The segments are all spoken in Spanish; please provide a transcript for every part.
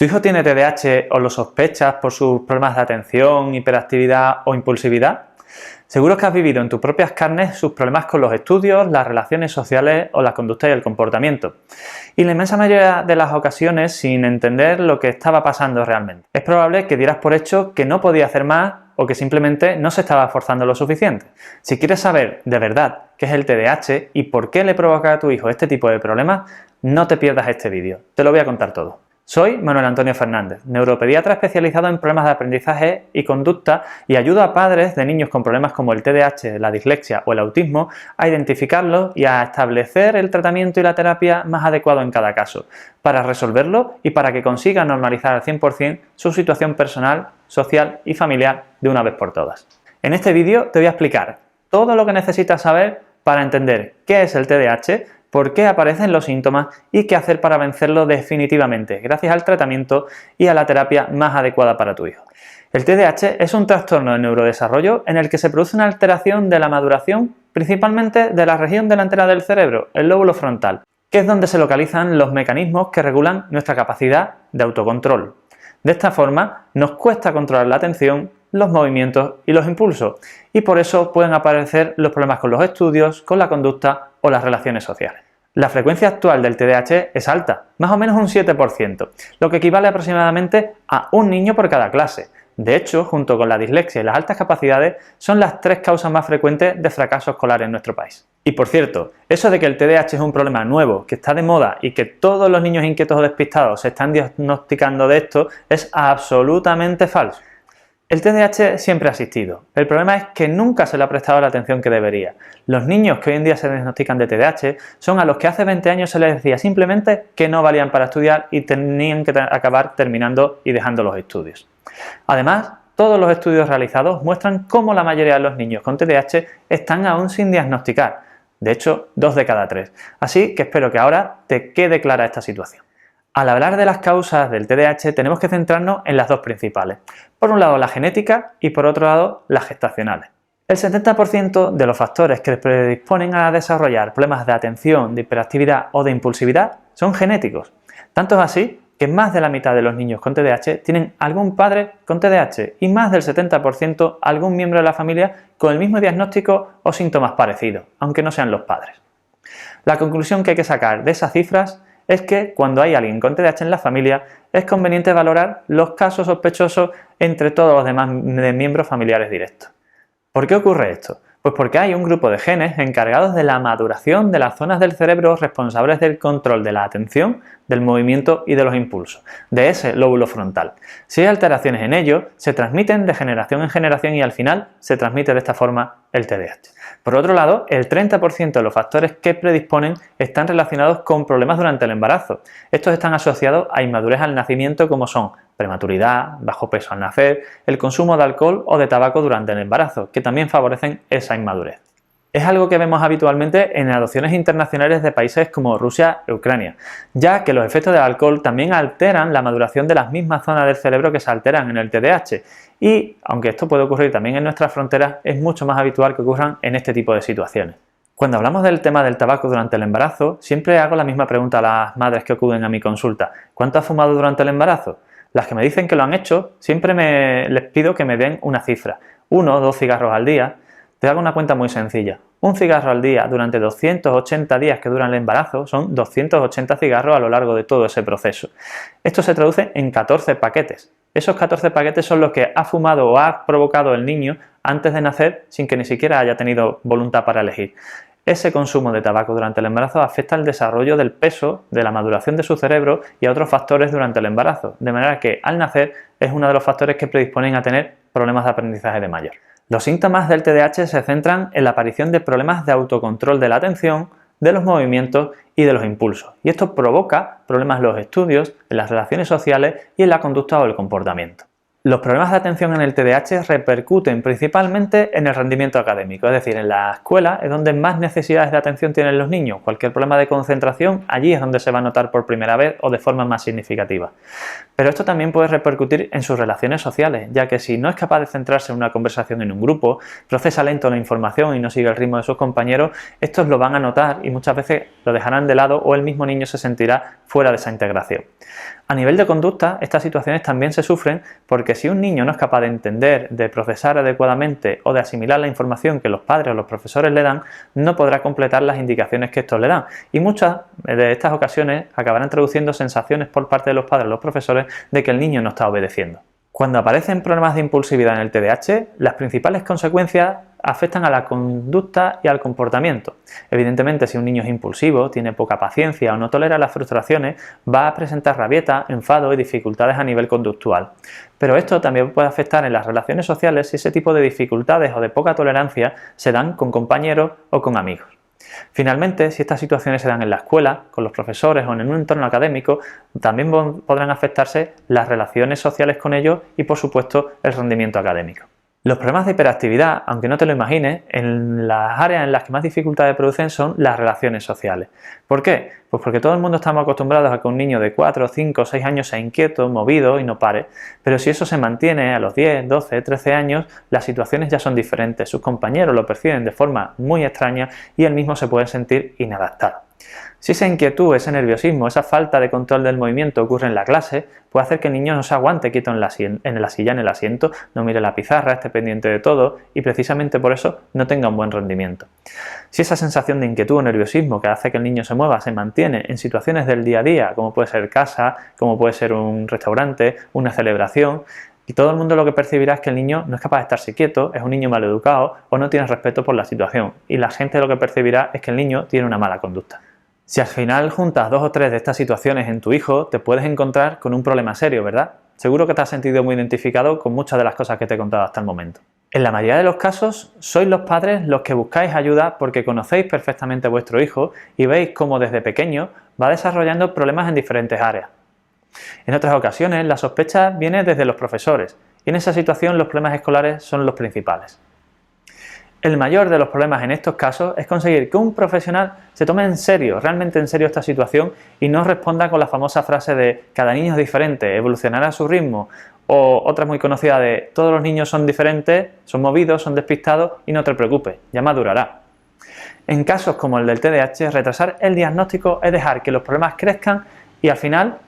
¿Tu hijo tiene TDAH o lo sospechas por sus problemas de atención, hiperactividad o impulsividad? Seguro que has vivido en tus propias carnes sus problemas con los estudios, las relaciones sociales o la conducta y el comportamiento. Y la inmensa mayoría de las ocasiones sin entender lo que estaba pasando realmente. Es probable que dieras por hecho que no podía hacer más o que simplemente no se estaba esforzando lo suficiente. Si quieres saber de verdad qué es el TDAH y por qué le provoca a tu hijo este tipo de problemas, no te pierdas este vídeo. Te lo voy a contar todo. Soy Manuel Antonio Fernández, neuropediatra especializado en problemas de aprendizaje y conducta y ayudo a padres de niños con problemas como el TDAH, la dislexia o el autismo a identificarlos y a establecer el tratamiento y la terapia más adecuado en cada caso, para resolverlo y para que consigan normalizar al 100% su situación personal, social y familiar de una vez por todas. En este vídeo te voy a explicar todo lo que necesitas saber para entender qué es el TDAH, por qué aparecen los síntomas y qué hacer para vencerlo definitivamente, gracias al tratamiento y a la terapia más adecuada para tu hijo. El TDAH es un trastorno de neurodesarrollo en el que se produce una alteración de la maduración, principalmente de la región delantera del cerebro, el lóbulo frontal, que es donde se localizan los mecanismos que regulan nuestra capacidad de autocontrol. De esta forma, nos cuesta controlar la atención, los movimientos y los impulsos, y por eso pueden aparecer los problemas con los estudios, con la conducta o las relaciones sociales. La frecuencia actual del TDAH es alta, más o menos un 7%, lo que equivale aproximadamente a un niño por cada clase. De hecho, junto con la dislexia y las altas capacidades, son las 3 causas más frecuentes de fracaso escolar en nuestro país. Y por cierto, eso de que el TDAH es un problema nuevo, que está de moda y que todos los niños inquietos o despistados se están diagnosticando de esto, es absolutamente falso. El TDAH siempre ha existido. El problema es que nunca se le ha prestado la atención que debería. Los niños que hoy en día se diagnostican de TDAH son a los que hace 20 años se les decía simplemente que no valían para estudiar y tenían que acabar terminando y dejando los estudios. Además, todos los estudios realizados muestran cómo la mayoría de los niños con TDAH están aún sin diagnosticar. De hecho, 2 de cada 3. Así que espero que ahora te quede clara esta situación. Al hablar de las causas del TDAH tenemos que centrarnos en las 2 principales. Por un lado la genética y por otro lado las gestacionales. El 70% de los factores que predisponen a desarrollar problemas de atención, de hiperactividad o de impulsividad son genéticos. Tanto es así que más de la mitad de los niños con TDAH tienen algún padre con TDAH y más del 70% algún miembro de la familia con el mismo diagnóstico o síntomas parecidos, aunque no sean los padres. La conclusión que hay que sacar de esas cifras es que cuando hay alguien con TDAH en la familia es conveniente valorar los casos sospechosos entre todos los demás miembros familiares directos. ¿Por qué ocurre esto? Pues porque hay un grupo de genes encargados de la maduración de las zonas del cerebro responsables del control de la atención, del movimiento y de los impulsos, de ese lóbulo frontal. Si hay alteraciones en ellos, se transmiten de generación en generación y al final se transmite de esta forma el TDAH. Por otro lado, el 30% de los factores que predisponen están relacionados con problemas durante el embarazo. Estos están asociados a inmadurez al nacimiento como son prematuridad, bajo peso al nacer, el consumo de alcohol o de tabaco durante el embarazo, que también favorecen esa inmadurez. Es algo que vemos habitualmente en adopciones internacionales de países como Rusia y Ucrania, ya que los efectos del alcohol también alteran la maduración de las mismas zonas del cerebro que se alteran en el TDAH y, aunque esto puede ocurrir también en nuestras fronteras, es mucho más habitual que ocurran en este tipo de situaciones. Cuando hablamos del tema del tabaco durante el embarazo, siempre hago la misma pregunta a las madres que acuden a mi consulta: ¿cuánto has fumado durante el embarazo? Las que me dicen que lo han hecho, siempre les pido que me den una cifra, 1 o 2 cigarros al día. Te hago una cuenta muy sencilla. Un cigarro al día durante 280 días que duran el embarazo son 280 cigarros a lo largo de todo ese proceso. Esto se traduce en 14 paquetes. Esos 14 paquetes son los que ha fumado o ha provocado el niño antes de nacer sin que ni siquiera haya tenido voluntad para elegir. Ese consumo de tabaco durante el embarazo afecta al desarrollo del peso, de la maduración de su cerebro y a otros factores durante el embarazo, de manera que al nacer es uno de los factores que predisponen a tener problemas de aprendizaje de mayor. Los síntomas del TDAH se centran en la aparición de problemas de autocontrol de la atención, de los movimientos y de los impulsos, y esto provoca problemas en los estudios, en las relaciones sociales y en la conducta o el comportamiento. Los problemas de atención en el TDAH repercuten principalmente en el rendimiento académico, es decir, en la escuela es donde más necesidades de atención tienen los niños. Cualquier problema de concentración, allí es donde se va a notar por primera vez o de forma más significativa. Pero esto también puede repercutir en sus relaciones sociales, ya que si no es capaz de centrarse en una conversación en un grupo, procesa lento la información y no sigue el ritmo de sus compañeros, estos lo van a notar y muchas veces lo dejarán de lado o el mismo niño se sentirá fuera de esa integración. A nivel de conducta, estas situaciones también se sufren porque si un niño no es capaz de entender, de procesar adecuadamente o de asimilar la información que los padres o los profesores le dan, no podrá completar las indicaciones que estos le dan. Y muchas de estas ocasiones acabarán traduciendo sensaciones por parte de los padres o los profesores de que el niño no está obedeciendo. Cuando aparecen problemas de impulsividad en el TDAH, las principales consecuencias afectan a la conducta y al comportamiento. Evidentemente, si un niño es impulsivo, tiene poca paciencia o no tolera las frustraciones, va a presentar rabieta, enfado y dificultades a nivel conductual. Pero esto también puede afectar en las relaciones sociales si ese tipo de dificultades o de poca tolerancia se dan con compañeros o con amigos. Finalmente, si estas situaciones se dan en la escuela, con los profesores o en un entorno académico, también podrán afectarse las relaciones sociales con ellos y, por supuesto, el rendimiento académico. Los problemas de hiperactividad, aunque no te lo imagines, en las áreas en las que más dificultades producen son las relaciones sociales. ¿Por qué? Pues porque todo el mundo estamos acostumbrados a que un niño de 4, 5, 6 años sea inquieto, movido y no pare, pero si eso se mantiene a los 10, 12, 13 años, las situaciones ya son diferentes, sus compañeros lo perciben de forma muy extraña y él mismo se puede sentir inadaptado. Si esa inquietud, ese nerviosismo, esa falta de control del movimiento ocurre en la clase, puede hacer que el niño no se aguante quieto en la silla, en el asiento, no mire la pizarra, esté pendiente de todo y precisamente por eso no tenga un buen rendimiento. Si esa sensación de inquietud o nerviosismo que hace que el niño se mueva se mantiene en situaciones del día a día, como puede ser casa, como puede ser un restaurante, una celebración, y todo el mundo lo que percibirá es que el niño no es capaz de estarse quieto, es un niño maleducado o no tiene respeto por la situación, y la gente lo que percibirá es que el niño tiene una mala conducta. Si al final juntas 2 o 3 de estas situaciones en tu hijo, te puedes encontrar con un problema serio, ¿verdad? Seguro que te has sentido muy identificado con muchas de las cosas que te he contado hasta el momento. En la mayoría de los casos, sois los padres los que buscáis ayuda porque conocéis perfectamente a vuestro hijo y veis cómo desde pequeño va desarrollando problemas en diferentes áreas. En otras ocasiones, la sospecha viene desde los profesores y en esa situación los problemas escolares son los principales. El mayor de los problemas en estos casos es conseguir que un profesional se tome en serio, realmente en serio esta situación y no responda con la famosa frase de cada niño es diferente, evolucionará a su ritmo, o otra muy conocida de todos los niños son diferentes, son movidos, son despistados y no te preocupes, ya madurará. En casos como el del TDAH, retrasar el diagnóstico es dejar que los problemas crezcan y al final,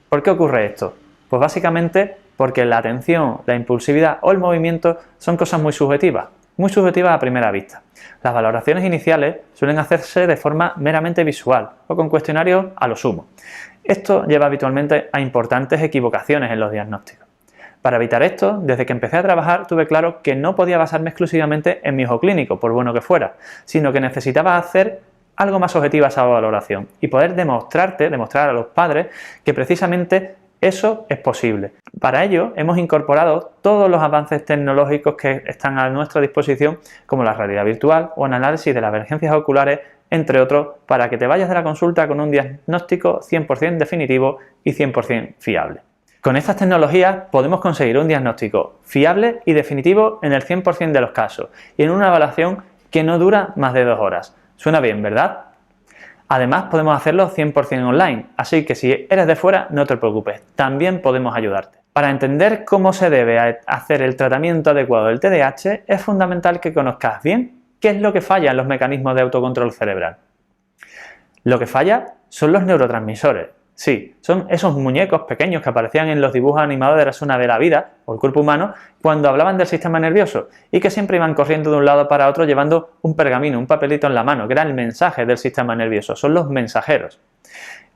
¿por qué ocurre esto? Pues básicamente porque la atención, la impulsividad o el movimiento son cosas muy subjetivas a primera vista. Las valoraciones iniciales suelen hacerse de forma meramente visual o con cuestionarios a lo sumo. Esto lleva habitualmente a importantes equivocaciones en los diagnósticos. Para evitar esto, desde que empecé a trabajar tuve claro que no podía basarme exclusivamente en mi hijo clínico, por bueno que fuera, sino que necesitaba hacer algo más objetivo a esa valoración y poder demostrar a los padres que precisamente eso es posible. Para ello hemos incorporado todos los avances tecnológicos que están a nuestra disposición, como la realidad virtual o el análisis de las emergencias oculares, entre otros, para que te vayas de la consulta con un diagnóstico 100% definitivo y 100% fiable. Con estas tecnologías podemos conseguir un diagnóstico fiable y definitivo en el 100% de los casos y en una evaluación que no dura más de 2 horas. Suena bien, ¿verdad? Además podemos hacerlo 100% online, así que si eres de fuera no te preocupes, también podemos ayudarte. Para entender cómo se debe hacer el tratamiento adecuado del TDAH es fundamental que conozcas bien qué es lo que falla en los mecanismos de autocontrol cerebral. Lo que falla son los neurotransmisores. Sí, son esos muñecos pequeños que aparecían en los dibujos animados de la zona de la vida o el cuerpo humano cuando hablaban del sistema nervioso y que siempre iban corriendo de un lado para otro llevando un pergamino, un papelito en la mano, que era el mensaje del sistema nervioso, son los mensajeros.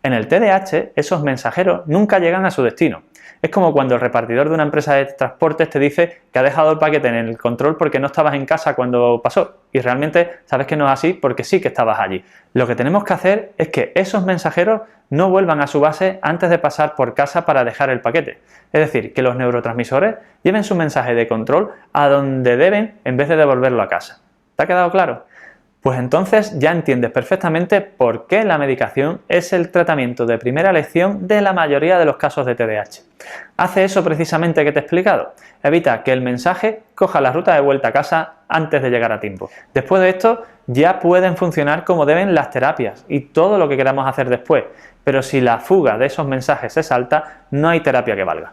En el TDAH, esos mensajeros nunca llegan a su destino. Es como cuando el repartidor de una empresa de transportes te dice que ha dejado el paquete en el control porque no estabas en casa cuando pasó y realmente sabes que no es así porque sí que estabas allí. Lo que tenemos que hacer es que esos mensajeros no vuelvan a su base antes de pasar por casa para dejar el paquete. Es decir, que los neurotransmisores lleven su mensaje de control a donde deben en vez de devolverlo a casa. ¿Te ha quedado claro? Pues entonces ya entiendes perfectamente por qué la medicación es el tratamiento de primera elección de la mayoría de los casos de TDAH. Hace eso precisamente que te he explicado. Evita que el mensaje coja la ruta de vuelta a casa antes de llegar a tiempo. Después de esto ya pueden funcionar como deben las terapias y todo lo que queramos hacer después, pero si la fuga de esos mensajes se salta, no hay terapia que valga.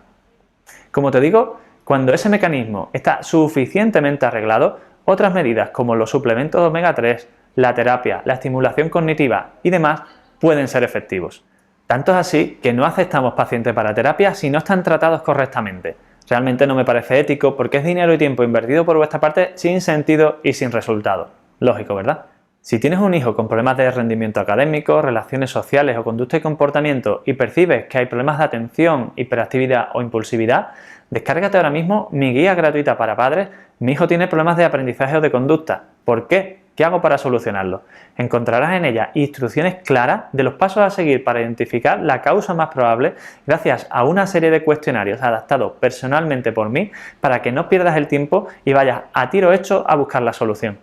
Como te digo, cuando ese mecanismo está suficientemente arreglado, otras medidas como los suplementos de omega 3, la terapia, la estimulación cognitiva y demás pueden ser efectivos. Tanto es así que no aceptamos pacientes para terapia si no están tratados correctamente. Realmente no me parece ético porque es dinero y tiempo invertido por vuestra parte sin sentido y sin resultado. Lógico, ¿verdad? Si tienes un hijo con problemas de rendimiento académico, relaciones sociales o conducta y comportamiento y percibes que hay problemas de atención, hiperactividad o impulsividad, descárgate ahora mismo mi guía gratuita para padres. Mi hijo tiene problemas de aprendizaje o de conducta. ¿Por qué? ¿Qué hago para solucionarlo? Encontrarás en ella instrucciones claras de los pasos a seguir para identificar la causa más probable gracias a una serie de cuestionarios adaptados personalmente por mí para que no pierdas el tiempo y vayas a tiro hecho a buscar la solución.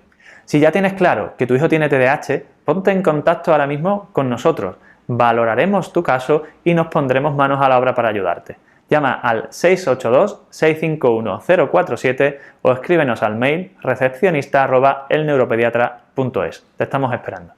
Si ya tienes claro que tu hijo tiene TDAH, ponte en contacto ahora mismo con nosotros. Valoraremos tu caso y nos pondremos manos a la obra para ayudarte. Llama al 682-651-047 o escríbenos al mail recepcionista@elneuropediatra.es. Te estamos esperando.